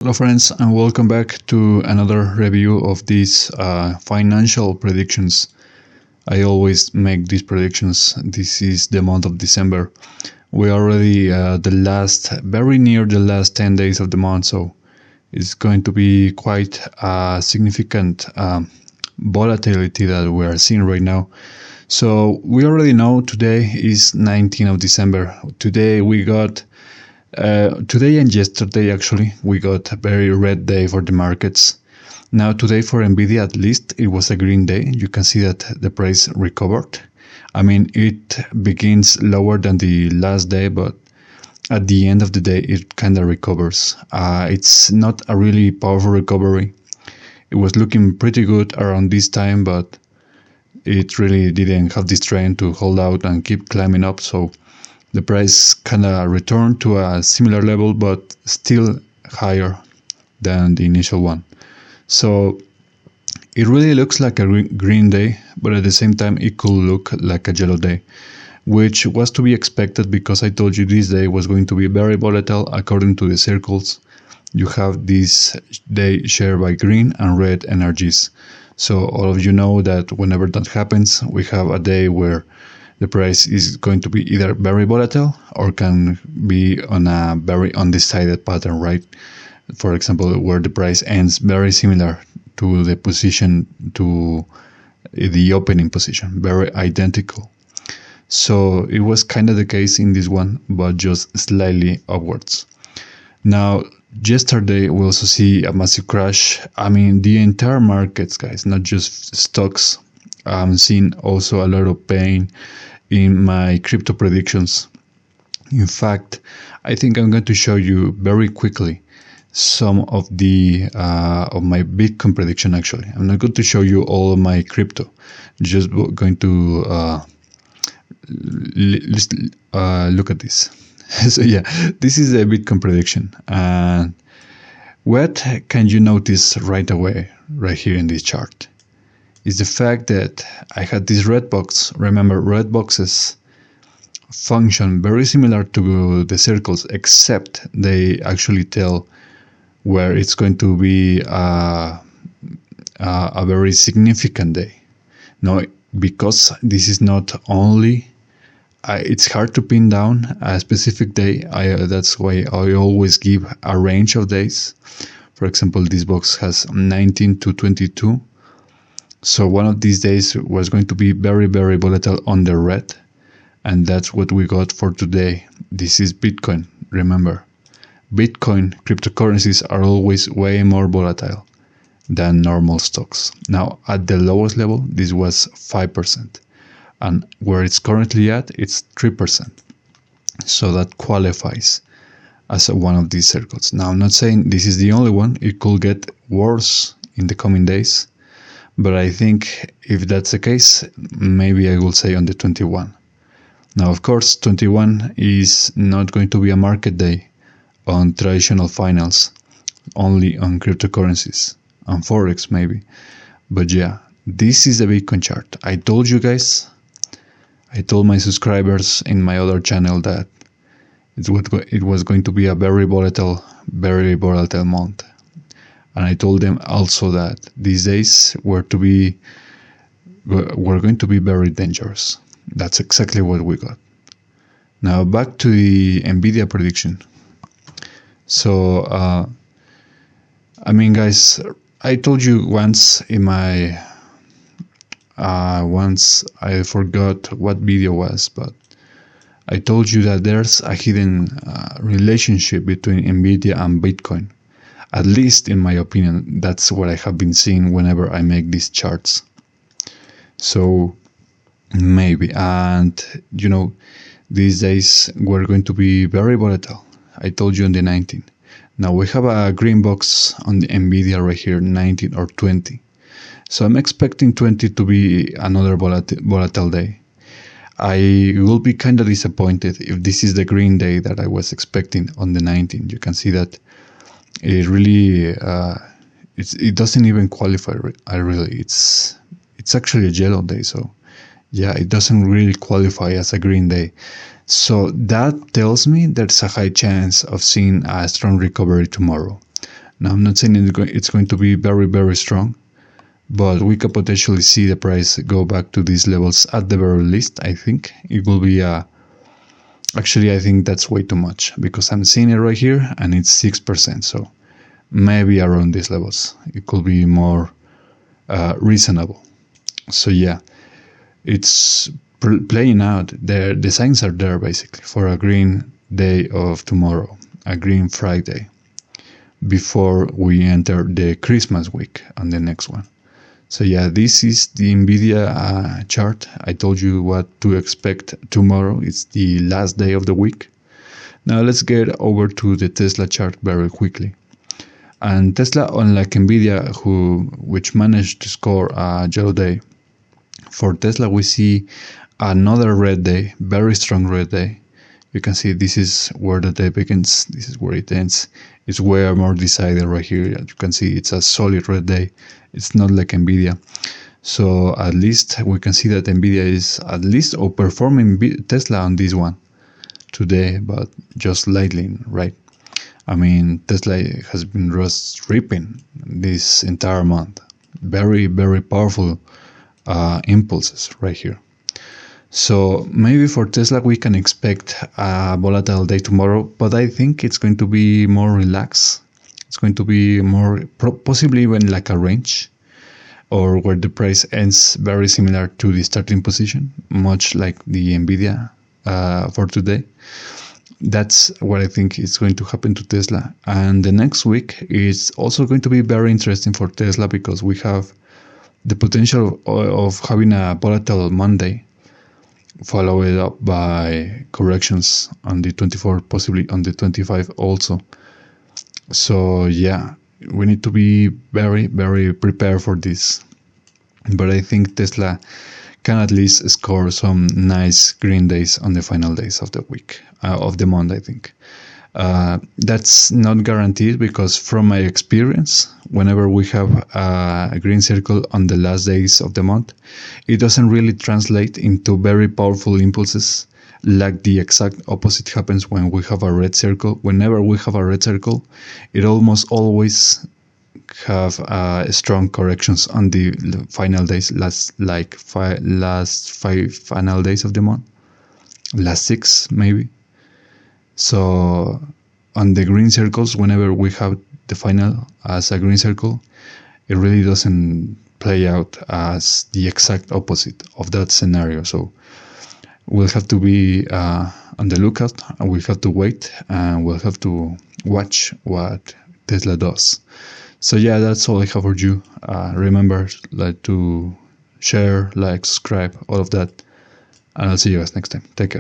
Hello friends, and welcome back to another review of these financial predictions. I always make these predictions. This is the month of December. We are already very near the last 10 days of the month, so it's going to be quite significant volatility that we are seeing right now. So we already know today is 19th of December. Today and yesterday actually we got a very red day for the markets. Now today for NVIDIA at least it was a green day. You can see that the price recovered. I mean, it begins lower than the last day, but at the end of the day it kind of recovers. It's not a really powerful recovery. It was looking pretty good around this time, but it really didn't have the strength to hold out and keep climbing up. So the price kind of returned to a similar level, but still higher than the initial one. So it really looks like a green day, but at the same time it could look like a yellow day, which was to be expected because I told you this day was going to be very volatile according to the circles. You have this day shared by green and red energies. So all of you know that whenever that happens, we have a day where the price is going to be either very volatile or can be on a very undecided pattern, right? For example, where the price ends very similar to the position, to the opening position, very identical. So it was kind of the case in this one, but just slightly upwards. Now, yesterday we also see a massive crash. I mean, the entire markets, guys, not just stocks. I'm seeing also a lot of pain in my crypto predictions. In fact, I think I'm going to show you very quickly some of the of my Bitcoin prediction. Actually, I'm not going to show you all of my crypto. Just going to look at this. So yeah, this is a Bitcoin prediction. And what can you notice right away, right here in this chart, is the fact that I had this red box. Remember, red boxes function very similar to the circles, except they actually tell where it's going to be a very significant day. Now, because this is not only, it's hard to pin down a specific day. That's why I always give a range of days. For example, this box has 19 to 22. So one of these days was going to be very, very volatile on the red. And that's what we got for today. This is Bitcoin. Remember, Bitcoin cryptocurrencies are always way more volatile than normal stocks. Now, at the lowest level, this was 5%. And where it's currently at, it's 3%. So that qualifies as one of these circles. Now, I'm not saying this is the only one. It could get worse in the coming days. But I think if that's the case, maybe I will say on the 21. Now, of course, 21 is not going to be a market day on traditional finance, only on cryptocurrencies, on Forex maybe. But yeah, this is the Bitcoin chart. I told you guys, I told my subscribers in my other channel that it was going to be a very volatile month. And I told them also that these days were going to be very dangerous. That's exactly what we got. Now back to the NVIDIA prediction. So, I mean, guys, I told you once in my, once I forgot what video was, but I told you that there's a hidden relationship between NVIDIA and Bitcoin. At least in my opinion, that's what I have been seeing whenever I make these charts. So maybe, and you know, these days we're going to be very volatile. I told you on the 19th. Now we have a green box on the NVIDIA right here, 19 or 20. So I'm expecting 20 to be another volatile day. I will be kind of disappointed if this is the green day that I was expecting on the 19th. You can see that it really it doesn't even qualify. It's actually a yellow day, so yeah, it doesn't really qualify as a green day. So that tells me there's a high chance of seeing a strong recovery tomorrow. Now, I'm not saying it's going to be very, very strong, but we could potentially see the price go back to these levels at the very least. I think it will be actually, I think that's way too much, because I'm seeing it right here and it's 6%. So maybe around these levels, it could be more reasonable. So yeah, it's playing out there. The signs are there basically for a green day of tomorrow, a green Friday, before we enter the Christmas week on the next one. So yeah, this is the NVIDIA chart. I told you what to expect tomorrow. It's the last day of the week. Now let's get over to the Tesla chart very quickly. And Tesla, unlike NVIDIA, which managed to score a yellow day, for Tesla we see another red day, very strong red day. You can see this is where the day begins, this is where it ends. It's way more decided right here. You can see it's a solid red day. It's not like NVIDIA. So at least we can see that NVIDIA is at least outperforming Tesla on this one today, but just slightly, right? I mean, Tesla has been just ripping this entire month. Very, very powerful impulses right here. So maybe for Tesla we can expect a volatile day tomorrow, but I think it's going to be more relaxed. It's going to be more, possibly even like a range, or where the price ends very similar to the starting position, much like the NVIDIA for today. That's what I think is going to happen to Tesla. And the next week is also going to be very interesting for Tesla, because we have the potential of having a volatile Monday, followed up by corrections on the 24, possibly on the 25 also. So yeah, we need to be very, very prepared for this. But I think Tesla can at least score some nice green days on the final days of the week, of the month, I think. That's not guaranteed, because from my experience, whenever we have a green circle on the last days of the month, it doesn't really translate into very powerful impulses. Like the exact opposite happens when we have a red circle. Whenever we have a red circle, it almost always have strong corrections on the final days, last five final days of the month, last 6 maybe. So on the green circles, whenever we have the final as a green circle, it really doesn't play out as the exact opposite of that scenario. So we'll have to be on the lookout, and we'll have to wait, and we'll have to watch what Tesla does. So yeah, that's all I have for you. Remember to share, like, subscribe, all of that, and I'll see you guys next time. Take care.